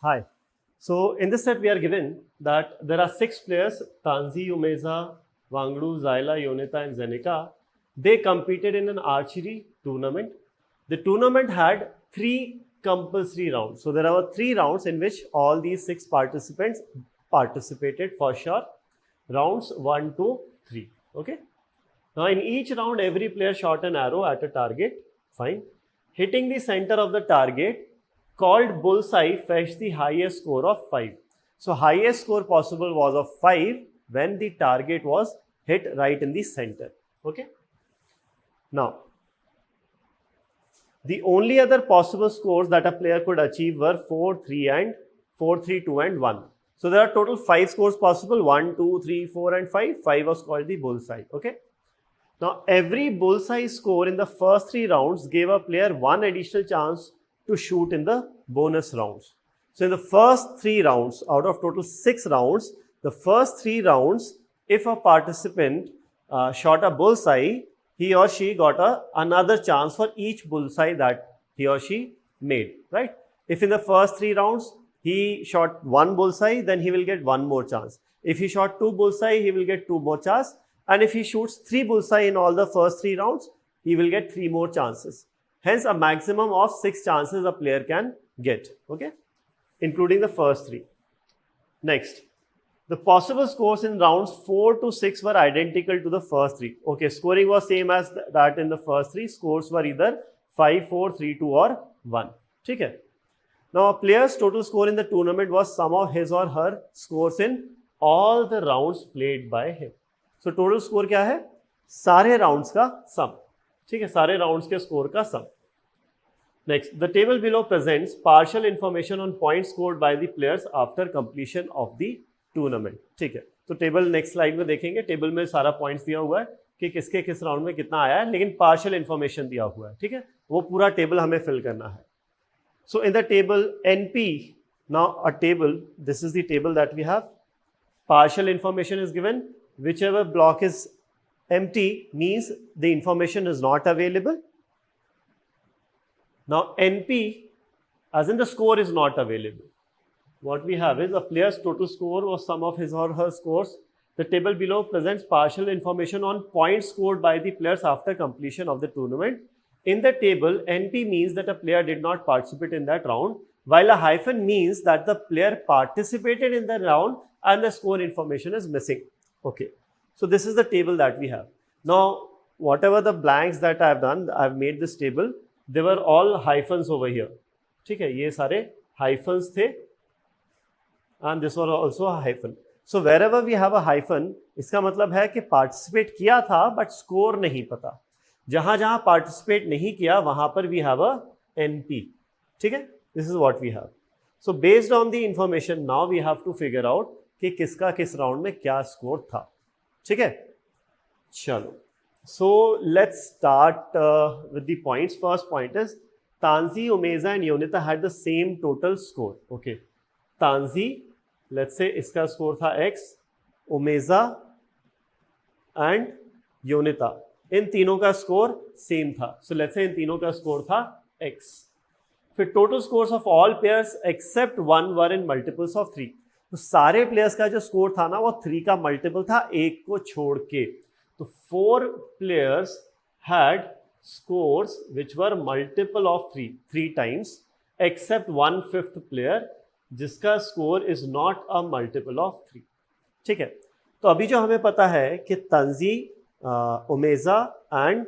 Hi. So in this set we are given that there are 6 players, Tanzi, Umeza, Wangdu, Zaila, Yonita and Zenica. They competed in an archery tournament. The tournament had 3 compulsory rounds. So there are 3 rounds in which all these 6 participants participated for sure. Rounds 1 to 3. Okay. Now in each round every player shot an arrow at a target. Fine. Hitting the center of the target called bullseye fetched the highest score of 5. So highest score possible was of 5 when the target was hit right in the center. Okay. Now, the only other possible scores that a player could achieve were 4, 3 and 4, 3, 2 and 1. So there are total 5 scores possible, 1, 2, 3, 4 and 5. 5 was called the bullseye. Okay. Now, every bullseye score in the first 3 rounds gave a player one additional chance to shoot in the bonus rounds. So, in the first 3 rounds, out of total 6 rounds, the first 3 rounds, if a participant shot a bullseye, he or she got another chance for each bullseye that he or she made, right? If in the first 3 rounds, he shot one bullseye, then he will get one more chance. If he shot 2 bullseye, he will get 2 more chances. And if he shoots 3 bullseye in all the first 3 rounds, he will get 3 more chances. Hence, a maximum of 6 chances a player can get, okay, including the first 3. Next, the possible scores in rounds 4 to 6 were identical to the first 3. Okay, scoring was same as that in the first 3. Scores were either 5, 4, 3, 2 or 1. Okay. Now, a player's total score in the tournament was sum of his or her scores in all the rounds played by him. So total score क्या है? सारे rounds का sum. ठीक है, सारे rounds के score का sum. Next, the table below presents partial information on points scored by the players after completion of the tournament. ठीक है, तो टेबल नेक्स्ट स्लाइड में देखेंगे. टेबल में सारा पॉइंट्स दिया हुआ है कि किसके किस राउंड में कितना आया है, लेकिन पार्शियल इन्फॉर्मेशन दिया हुआ है. ठीक है, वो पूरा टेबल हमें फिल करना है. So in the table NP, now a table, this is the table that we have. Partial information is given. Whichever block is empty means the information is not available. Now NP, as in the score, is not available. What we have is a player's total score or sum of his or her scores. The table below presents partial information on points scored by the players after completion of the tournament. In the table, NP means that a player did not participate in that round, while a hyphen means that the player participated in the round and the score information is missing. Okay, so this is the table that we have. Now, whatever the blanks that I have done, I have made this table. They were all hyphens over here. ठीक है, ये सारे hyphens थे, and this was also a hyphen. So wherever we have a hyphen, इसका मतलब है कि participate किया था but score नहीं पता. जहां जहां participate नहीं किया वहां पर we have a NP. ठीक है, this is what we have. So based on the information, now we have to figure out कि किसका किस राउंड में क्या स्कोर था. ठीक है, चलो. So let's start with the points. First point is Tanzi, Umeza and Yonita had the same total score. Okay, Tanzi, let's say इसका स्कोर था X, Umeza and Yonita, इन तीनों का स्कोर सेम था. So let's say इन तीनों का score था X. फिर total scores of all players except 1 were in multiples of 3. तो सारे प्लेयर्स का जो स्कोर था ना वो 3 का मल्टीपल था, एक को छोड़ के. तो 4 players had scores which were multiple of 3 times except 1/5 player जिसका score is not a multiple of 3. ठीक है, तो अभी जो हमें पता है कि तंजी, उमेजा एंड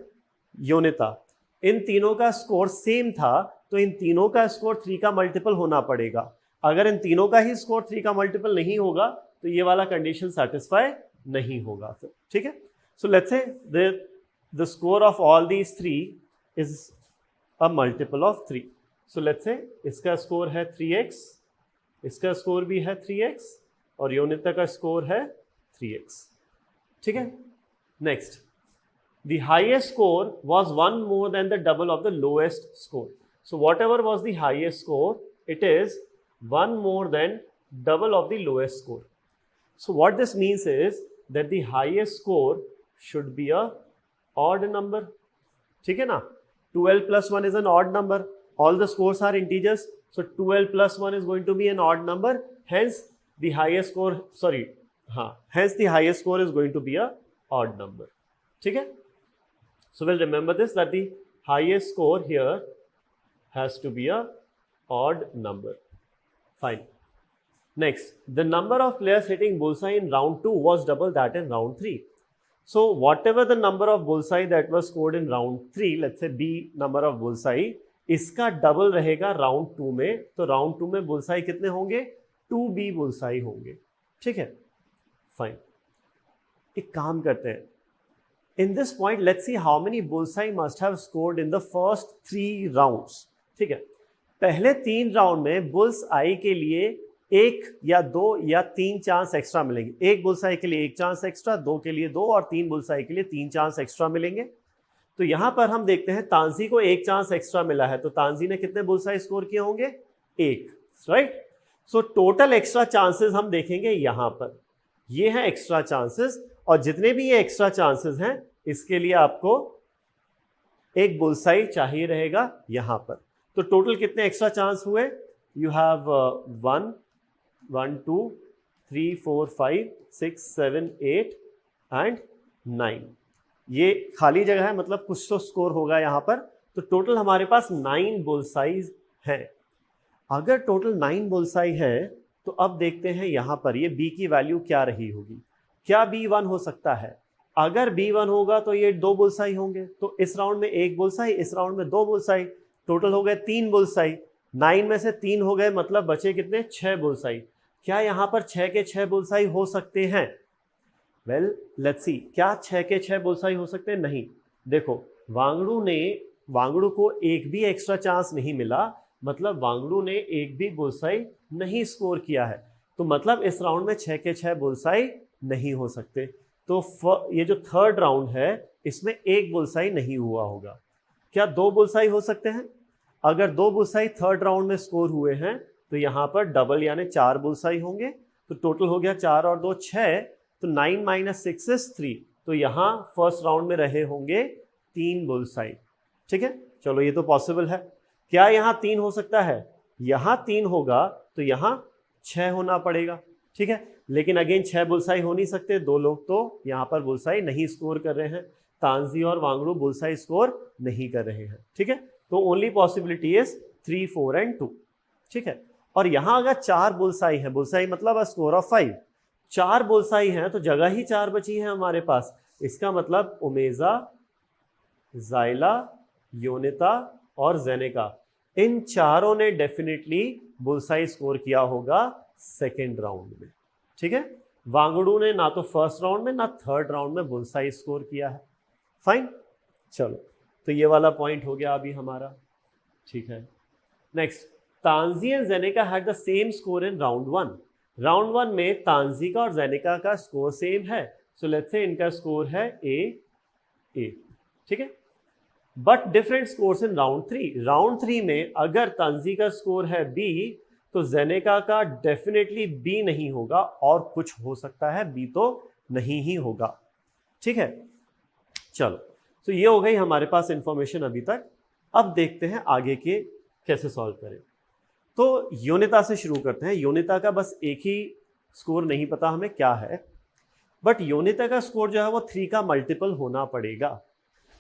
योनिता, इन तीनों का स्कोर सेम था, तो इन तीनों का स्कोर 3 का मल्टीपल होना पड़ेगा. अगर इन तीनों का ही स्कोर 3 का मल्टीपल नहीं होगा तो ये वाला कंडीशन सेटिस्फाई नहीं होगा फिर. ठीक है, so let's say the score of all these 3 is a multiple of 3. So let's say इसका स्कोर है 3x, इसका स्कोर भी है 3x और योनिता का स्कोर है 3x. ठीक है, next, the highest score was 1 more than the double of the lowest score. So whatever was the highest score, it is 1 more than double of the lowest score. So what this means is that the highest score should be a odd number. ठीक है ना, 12 plus 1 is an odd number. All the scores are integers. So 12 plus 1 is going to be an odd number. Hence the highest score, hence the highest score is going to be a odd number. ठीक है? So we'll remember this, that the highest score here has to be a odd number. Fine. Next, the number of players hitting bullseye in round 2 was double that in round 3. So whatever the number of bullseye that was scored in round 3, let's say B number of bullseye, इसका double रहेगा round 2 में. तो round 2 में bullseye कितने होंगे? 2B bullseye होंगे. ठीक है, फाइन. एक काम करते हैं. In this point let's see how many bullseye must have scored in the first 3 rounds. ठीक है, पहले 3 राउंड में बुल्स आई के लिए 1 या 2 या 3 चांस एक्स्ट्रा मिलेंगे. एक बुलसाई के लिए 1 चांस एक्स्ट्रा, 2 के लिए 2 और 3 बुलसाई के लिए 3 चांस एक्स्ट्रा मिलेंगे. तो यहां पर हम देखते हैं तांजी को 1 चांस एक्स्ट्रा मिला है, तो तांजी ने कितने बुलसाई स्कोर किए होंगे? 1. Right. So total extra chances हम देखेंगे यहां पर. ये हैं एक्स्ट्रा चांसेस, और जितने भी ये एक्स्ट्रा चांसेस हैं इसके लिए आपको एक बुलसाई चाहिए रहेगा यहां पर. तो टोटल कितने एक्स्ट्रा चांस हुए? You have 1 1 2 3 4 5 6 7 8 and 9. ये खाली जगह है, मतलब कुछ तो स्कोर होगा यहाँ पर. तो टोटल हमारे पास 9 बुलसाइज हैं. अगर टोटल 9 बुलसाई है तो अब देखते हैं यहाँ पर ये B की वैल्यू क्या रही होगी. क्या B 1 हो सकता है? अगर B 1 होगा तो ये 2 बुलसाई होंगे. तो इस राउंड में 1 बुलसाई, इस राउंड में 2 बुलसाई, टोटल हो गए 3 बुलसाई. 9 में से 3 हो गए, मतलब बचे कितने? 6 बुलसाई. क्या यहाँ पर 6 के 6 बुलसाई हो सकते हैं? Well let's see. क्या 6 के 6 बुलसाई हो सकते हैं? नहीं. देखो, वांगड़ू को एक भी एक्स्ट्रा चांस नहीं मिला, मतलब वांगड़ू ने एक भी बुलसाई नहीं स्कोर किया है. तो मतलब इस राउंड में 6 के 6 बुलसाई नहीं हो सकते. तो ये जो थर्ड राउंड है इसमें एक बुलसाई नहीं हुआ होगा. क्या 2 बुलसाई हो सकते हैं? अगर 2 बुलसाई थर्ड राउंड में स्कोर हुए हैं तो यहाँ पर डबल यानी 4 बुलसाई होंगे. तो टोटल हो गया 4 और 2 6. तो 9 - 6 is 3. तो यहाँ फर्स्ट राउंड में रहे होंगे 3 बुलसाई. ठीक है, चलो ये तो पॉसिबल है. क्या यहाँ 3 हो सकता है? यहाँ 3 होगा तो यहाँ 6 होना पड़ेगा. ठीक है, लेकिन अगेन 6 बुलसाई हो नहीं सकते. 2 लोग तो यहाँ पर बुलसाई नहीं स्कोर कर रहे हैं. तांजी और वांगड़ू बुलसाई स्कोर नहीं कर रहे हैं. ठीक है, तो ओनली पॉसिबिलिटी इज 3 4 एंड 2. ठीक है, और यहाँ अगर 4 बुलसाई है, बुलसाई मतलब अ स्कोर ऑफ 5, 4 बुलसाई हैं तो जगह ही 4 बची है हमारे पास. इसका मतलब ओमेजा, जाइला, योनिता और जेनेका, इन चारों ने डेफिनेटली बुलसाई स्कोर किया होगा सेकेंड राउंड में. ठीक है, वांगड़ू ने ना तो फर्स्ट राउंड में ना थर्ड राउंड में बुलसाई स्कोर किया है. फाइन, चलो तो ये वाला पॉइंट हो गया अभी हमारा. ठीक है, next, Tanji and Jenica had the same score in round 1. Round 1 में तांजी का और जेनेका का स्कोर सेम है. सो लेट्स से इनका स्कोर है ए. ठीक है, but different scores in round 3. Round 3 में अगर तांजी का स्कोर है बी तो जेनेका का डेफिनेटली बी नहीं होगा, और कुछ हो सकता है, बी तो नहीं ही होगा. ठीक है, चलो तो ये हो गई हमारे पास इंफॉर्मेशन अभी तक. अब देखते हैं आगे के कैसे सॉल्व करें. तो योनिता से शुरू करते हैं. योनिता का बस एक ही स्कोर नहीं पता हमें क्या है, बट योनिता का स्कोर जो है वो 3 का मल्टीपल होना पड़ेगा.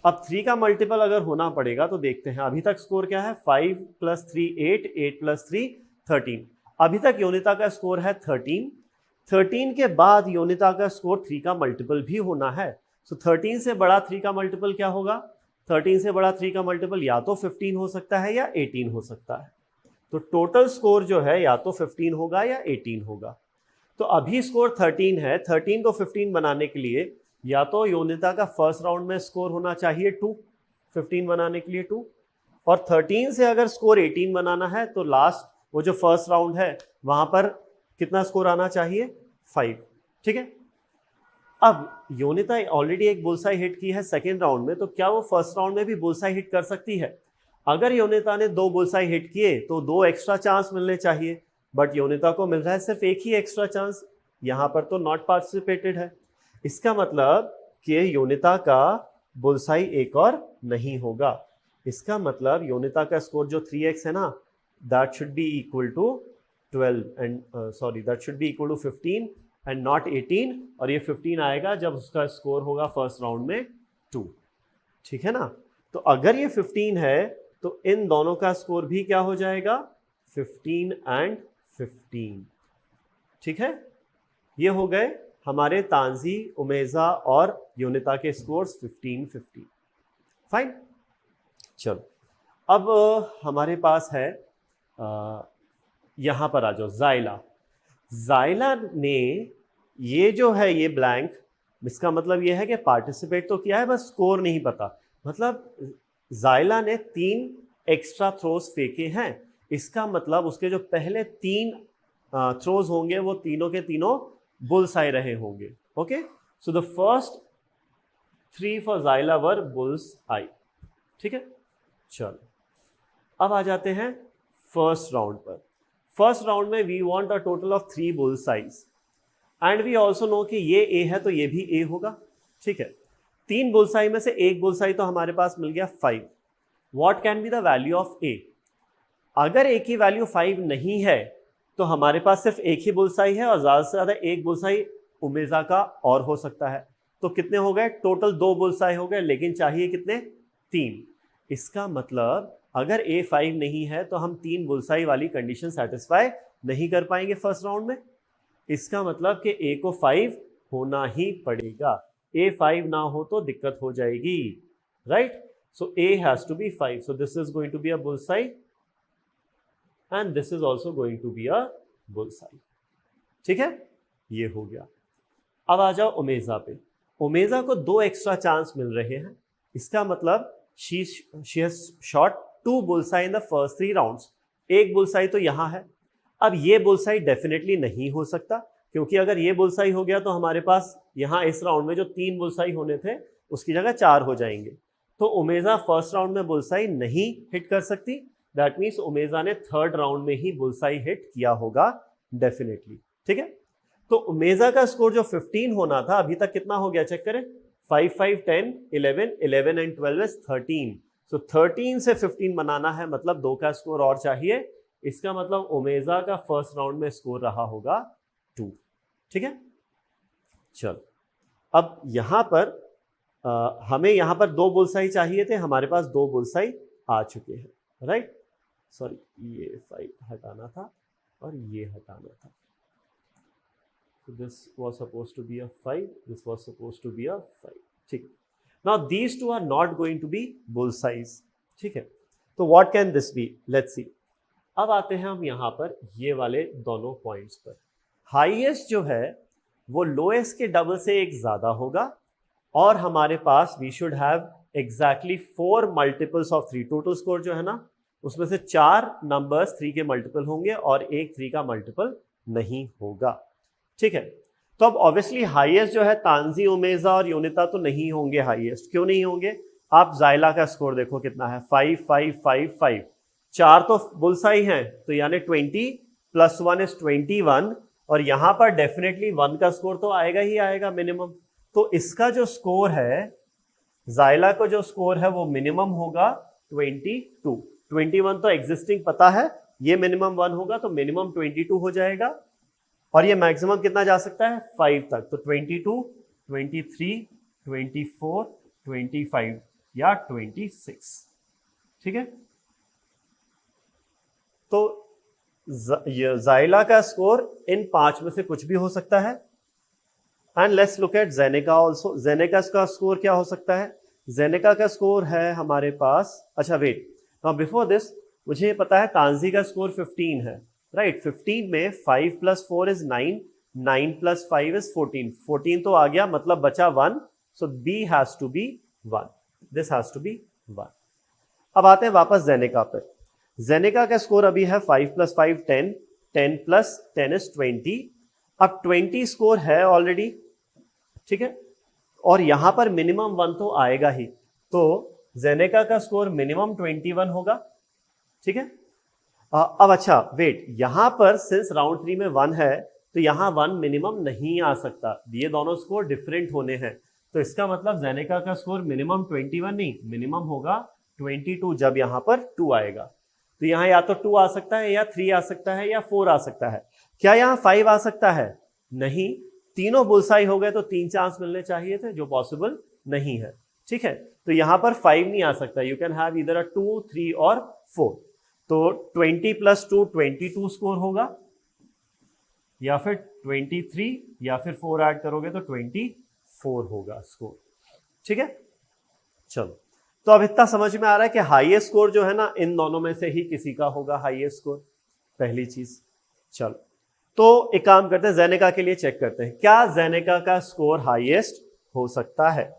अब 3 का मल्टीपल अगर होना पड़ेगा तो देखते हैं अभी तक स्कोर क्या है. 5 + 3 8, 8 + 3 13. अभी तक योनिता का स्कोर है 13. 13 के बाद योनिता का स्कोर 3 का मल्टीपल भी होना है. सो 13 से बड़ा 3 का मल्टीपल क्या होगा? 13 से बड़ा 3 का मल्टीपल या तो 15 हो सकता है या 18 हो सकता है. तो टोटल स्कोर जो है या तो 15 होगा या 18 होगा. तो अभी स्कोर 13 है. 13 को 15 बनाने के लिए या तो योनिता का फर्स्ट राउंड में स्कोर होना चाहिए 2, 15 बनाने के लिए 2, और 13 से अगर स्कोर 18 बनाना है तो लास्ट वो जो फर्स्ट राउंड है वहां पर कितना स्कोर आना चाहिए? 5. ठीक है, अब योनिता ऑलरेडी एक बुलसाई हिट की है सेकेंड राउंड में, तो क्या वो फर्स्ट राउंड में भी बुलसाई हिट कर सकती है? अगर योनिता ने 2 बुलसाई हिट किए तो 2 एक्स्ट्रा चांस मिलने चाहिए, बट योनिता को मिल रहा है सिर्फ एक ही एक्स्ट्रा चांस. यहां पर तो नॉट पार्टिसिपेटेड है. इसका मतलब कि योनिता का बुलसाई एक और नहीं होगा. इसका मतलब योनिता का स्कोर जो 3x है ना, that should be equal to 12 and that should be equal to 15 and not 18, और ये 15 आएगा जब उसका स्कोर होगा फर्स्ट राउंड में 2, ठीक है ना। तो अगर ये 15 है तो इन दोनों का स्कोर भी क्या हो जाएगा, 15 एंड 15, ठीक है। ये हो गए हमारे तांजी, उमेजा और योनिता के स्कोर्स 15-15, फाइन। चलो अब हमारे पास है यहां पर आ जाओ, जाइला ने ये जो है ये ब्लैंक, इसका मतलब ये है कि पार्टिसिपेट तो किया है बस स्कोर नहीं पता, मतलब जाइला ने 3 एक्स्ट्रा थ्रोज फेंके हैं। इसका मतलब उसके जो पहले 3 थ्रोज होंगे वो तीनों के तीनों बुल्स आई रहे होंगे। Okay, so the first 3 for जाइला वर बुल्स आई, ठीक है। चलो अब आ जाते हैं फर्स्ट राउंड पर। फर्स्ट राउंड में we want a total of 3 bulls eyes and we also know कि ये ए है तो ये भी ए होगा, ठीक है। 3 बुल्स आई में से एक बुल्स आई तो हमारे पास मिल गया 5। What can be the value of a? अगर ए की वैल्यू 5 नहीं है तो हमारे पास सिर्फ एक ही बुल्स-आई है और ज़्यादा से ज़्यादा एक बुल्स-आई उमेजा का और हो सकता है। तो कितने हो गए टोटल? 2 बुल्स-आई हो गए, लेकिन चाहिए कितने? 3। इसका मतलब अगर ए 5 नहीं है तो हम 3 बुल्स-आई वाली कंडीशन सेटिस्फाई नहीं कर पाएंगे फर्स्ट राउंड में। इसका मतलब कि ए को 5 होना ही पड़ेगा। ए 5 ना हो तो दिक्कत हो जाएगी, right. So a has to be 5, so this is going to be a bullseye and this is also going to be a bullseye, ठीक है। ये हो गया। अब आ जाओ उमेजा पे। उमेजा को 2 एक्स्ट्रा चांस मिल रहे हैं। इसका मतलब she has shot 2 bullseye in the first 3 rounds। एक बुल्साई तो यहाँ है। अब ये बुल्साई डेफिनेटली नहीं हो सकता, क्योंकि अगर ये बुल्साई हो गया तो हमारे पास यहाँ इस राउंड में जो 3 बुल्साई होने थे उसकी जगह 4 हो जाएंगे। तो उमेजा फर्स्ट राउंड में बुल्साई नहीं हिट कर सकती। दैट मीन्स उमेजा ने थर्ड राउंड में ही बुल्साई हिट किया होगा डेफिनेटली, ठीक है। तो उमेजा का स्कोर जो 15 होना था अभी तक कितना हो गया चेक करें। 5, 5, 10, 11, 11 एंड 12 इज 13। सो 13 से 15 बनाना है, मतलब 2 का स्कोर और चाहिए। इसका मतलब उमेजा का फर्स्ट राउंड में स्कोर रहा होगा 2, ठीक है। चलो अब यहां पर हमें यहां पर 2 बुल्साई चाहिए थे, हमारे पास 2 बुल्साई आ चुके हैं, राइट। सॉरी, ये 5 हटाना था और ये हटाना था। So this was supposed to be a 5, this was supposed to be a 5, ठीक। Now these two are not going to be bullseyes, ठीक है। तो what can this be? Let's see। अब आते हैं हम यहाँ पर ये वाले दोनों पॉइंट्स पर। हाईएस्ट जो है वो लोएस्ट के डबल से एक ज्यादा होगा और हमारे पास we should have exactly 4 multiples of 3। Total score जो है ना उसमें से 4 नंबर्स 3 के मल्टीपल होंगे और एक 3 का मल्टीपल नहीं होगा, ठीक है। तो अब ऑब्वियसली हाईएस्ट जो है तांजी, उमेजा और योनिता तो नहीं होंगे हाईएस्ट। क्यों नहीं होंगे? आप जाइला का स्कोर देखो कितना है, 5, 5, 5, 5। 4 तो बुल्साई हैं तो यानी 20 + 1 इज 21, और यहां पर डेफिनेटली 1 का स्कोर तो आएगा ही आएगा मिनिमम। तो इसका जो स्कोर है, जाइला को जो स्कोर है वो मिनिमम होगा 22। 21 तो एग्जिस्टिंग पता है, ये मिनिमम 1 होगा तो मिनिमम 22 हो जाएगा, और ये मैक्सिमम कितना जा सकता है 5 तक। तो 22, 23, 24, 25 या 26, ठीक है। तो जाइला का स्कोर इन 5 में से कुछ भी हो सकता है। And let's look at Jenica also. Jenica का स्कोर क्या हो सकता है? जेनेका का स्कोर है हमारे पास, अच्छा वेट, नाउ बिफोर दिस मुझे ये पता है तांजी का स्कोर 15 है, राइट। 15 में 5 + 4 इज 9, 9 + 5 इज 14। 14 तो आ गया, मतलब बचा 1, so b has to be 1, this has to be 1। अब आते हैं वापस जेनेका पर। जेनेका का स्कोर अभी है 5 + 5 10, 10 + 10 इज 20। अब 20 स्कोर है ऑलरेडी, ठीक है, और यहां पर मिनिमम 1 तो आएगा ही, तो जेनेका का स्कोर मिनिमम 21 होगा, ठीक है। अब अच्छा वेट, यहां पर सिंस राउंड 3 में 1 है तो यहां 1 मिनिमम नहीं आ सकता, ये दोनों स्कोर डिफरेंट होने हैं। तो इसका मतलब जेनेका का स्कोर मिनिमम 21 नहीं, मिनिमम होगा 22 जब यहां पर 2 आएगा। तो यहाँ या तो 2 आ सकता है, या 3 आ सकता है, या 4 आ सकता है। क्या यहाँ 5 आ सकता है? नहीं। तीनों बुलसाई हो गए तो 3 चांस मिलने चाहिए थे, जो पॉसिबल नहीं है। ठीक है, तो यहां पर 5 नहीं आ सकता। यू कैन हैव इधर 2, 3 और 4। तो 20 + 2 22 स्कोर होगा, या फिर 23, या फिर 4 ऐड करोगे तो 24 होगा स्कोर। ठीक है, चलो, तो अब इतना समझ में आ रहा है कि हाईएस्ट स्कोर जो है ना, इन दोनों में से ही किसी का होगा हाईएस्ट स्कोर, पहली चीज। चलो, तो एक काम करते हैं, जेनेका के लिए चेक करते हैं, क्या जेनेका का स्कोर हाईएस्ट हो सकता है।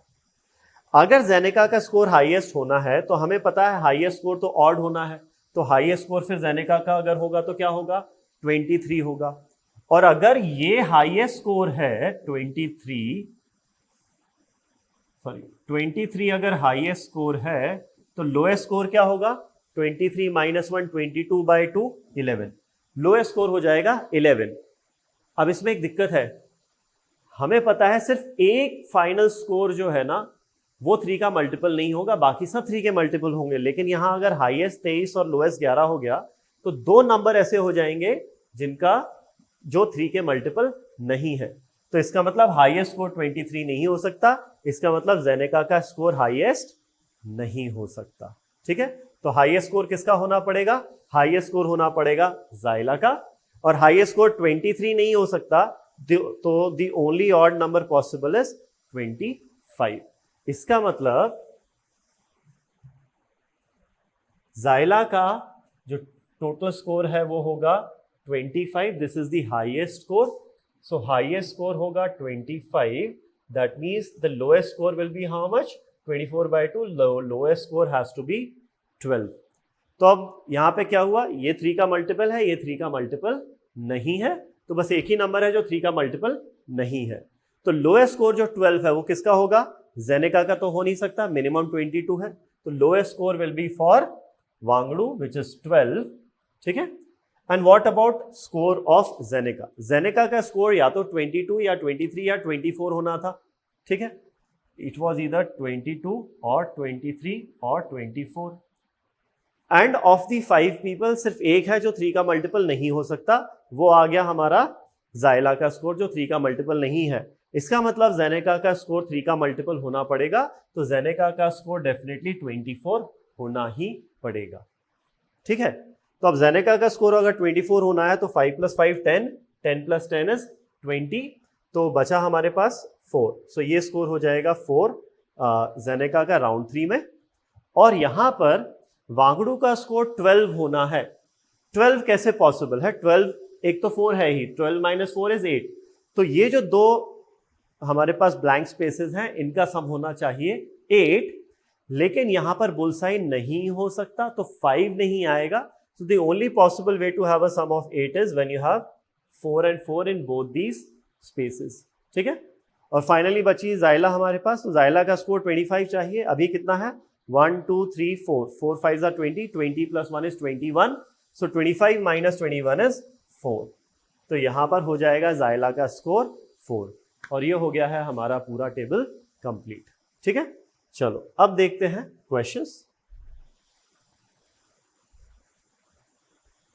अगर जेनेका का स्कोर हाईएस्ट होना है तो हमें पता है हाईएस्ट स्कोर तो ऑड होना है, तो हाईएस्ट स्कोर फिर जेनेका का अगर होगा तो क्या होगा? 23 होगा। और अगर ये हाईएस्ट स्कोर है 23 अगर हाईएस्ट स्कोर है, तो लोएस्ट स्कोर क्या होगा? 23 - 1 22/2 11, लोएस्ट स्कोर हो जाएगा 11। अब इसमें एक दिक्कत है, हमें पता है सिर्फ एक फाइनल स्कोर जो है ना वो 3 का मल्टीपल नहीं होगा, बाकी सब 3 के मल्टीपल होंगे। लेकिन यहां अगर हाईएस्ट 23 और लोएस्ट 11 हो गया तो 2 नंबर ऐसे हो जाएंगे जिनका जो 3 के मल्टीपल नहीं है। तो इसका मतलब हाईएस्ट स्कोर 23 नहीं हो सकता, इसका मतलब जेनेका का स्कोर हाईएस्ट नहीं हो सकता। ठीक है, तो हाईएस्ट स्कोर किसका होना पड़ेगा? हाईएस्ट स्कोर होना पड़ेगा जाइला का, और हाईएस्ट स्कोर 23 नहीं हो सकता, तो the only odd number possible is 25। इसका मतलब जाइला का जो टोटल स्कोर है वो होगा 25, this is the highest score. So highest score होगा 25, that means the lowest score will be how much? 24/2, lowest score has to be 12। तो अब यहां पे क्या हुआ? ये 3 का मल्टीपल है, ये 3 का मल्टीपल नहीं है, तो बस एक ही नंबर है जो 3 का मल्टीपल नहीं है। तो लोएस्ट स्कोर जो 12 है वो किसका होगा? जेनेका का तो हो नहीं सकता, मिनिमम 22 है, तो lowest score will be for Wangdu which is 12। ठीक है, and what about score of Jenica? Jenica का स्कोर या तो 22 या 23 या 24 होना था। ठीक है, इट वॉज इधर 22 और 23 और 24। एंड ऑफ द 5 पीपल सिर्फ एक है जो 3 का मल्टीपल नहीं हो सकता, वो आ गया हमारा जाइला का स्कोर जो 3 का मल्टीपल नहीं है। इसका मतलब जेनेका का स्कोर 3 का मल्टीपल होना पड़ेगा, तो जेनेका का स्कोर डेफिनेटली 24 होना ही पड़ेगा। ठीक है, तो अब जेनेका का स्कोर अगर 24 होना है तो 5 + 5 10, 10 + 10 इज 20, तो बचा हमारे पास 4। सो ये स्कोर हो जाएगा 4 जेनेका का राउंड 3 में। और यहां पर वांगडू का स्कोर 12 होना है। 12 कैसे पॉसिबल है? 12 एक तो 4 है ही, 12 - 4 इज 8, तो ये जो दो हमारे पास ब्लैंक स्पेसेस हैं इनका सम होना चाहिए 8, लेकिन यहां पर बुलसाई नहीं हो सकता, तो 5 नहीं आएगा। So the only possible way to have a sum of 8 is when you have 4 and 4 in both these spaces. ठीक है, और फाइनली बची जाइला हमारे पास, तो जाइला का स्कोर 25 चाहिए। अभी कितना है? 1 2 3 4, 4 5 are 20, 20 + 1 is 21, so 25 - 21 is 4। तो यहां पर हो जाएगा जाइला का स्कोर 4, और ये हो गया है हमारा पूरा टेबल कंप्लीट। ठीक है, चलो अब देखते हैं questions.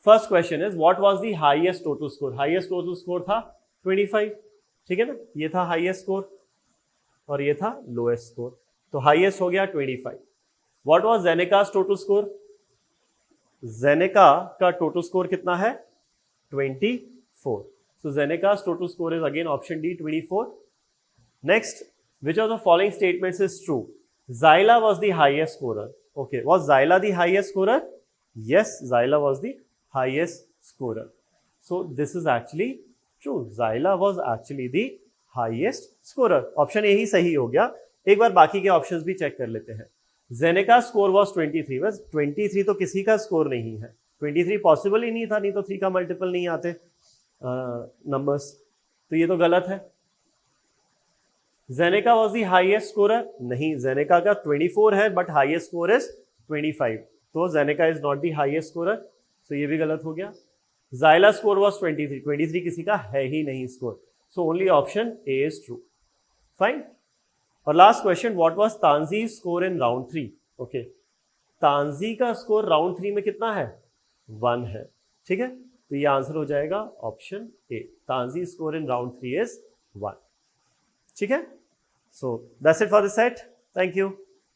First question is what was the highest total score? Highest total score था 25। ठीक है ना, ये था हाईएस्ट स्कोर और ये था लोएस्ट स्कोर, तो हाईएस्ट हो गया 25। What was Jenica's total score? Jenica का टोटल स्कोर कितना है? 24। So Zeneca's total score is again option D, 24. Next, which of the following statements is true? Zyla was the highest scorer. Okay, was Zyla the highest scorer? Yes, Zyla was the highest scorer. So this is actually true. Zyla was actually the highest scorer. Option A ही सही हो गया। एक बार बाकी के options भी check कर लेते हैं। Zeneca's score was 23. बस 23 तो किसी का स्कोर नहीं है, 23 पॉसिबल ही नहीं था, नहीं तो 3 का मल्टीपल नहीं आते नंबर्स, तो ये तो गलत है। जेनेका वॉज दी हाईएस्ट स्कोरर? नहीं, जेनेका का 24 है बट हाईएस्ट स्कोर इज 25, तो Jenica is not the highest scorer, so ये भी गलत हो गया। जाइला स्कोर वॉज 23, 23 किसी का है ही नहीं score, so only option a is true. Fine. और last question, what was Tanji score in round 3? Okay, Tanji का स्कोर राउंड 3 में कितना है? 1 है, ठीक है। तो ये आंसर हो जाएगा option a, Tanji score in round 3 is 1, ठीक है। So that's it for this set, thank you.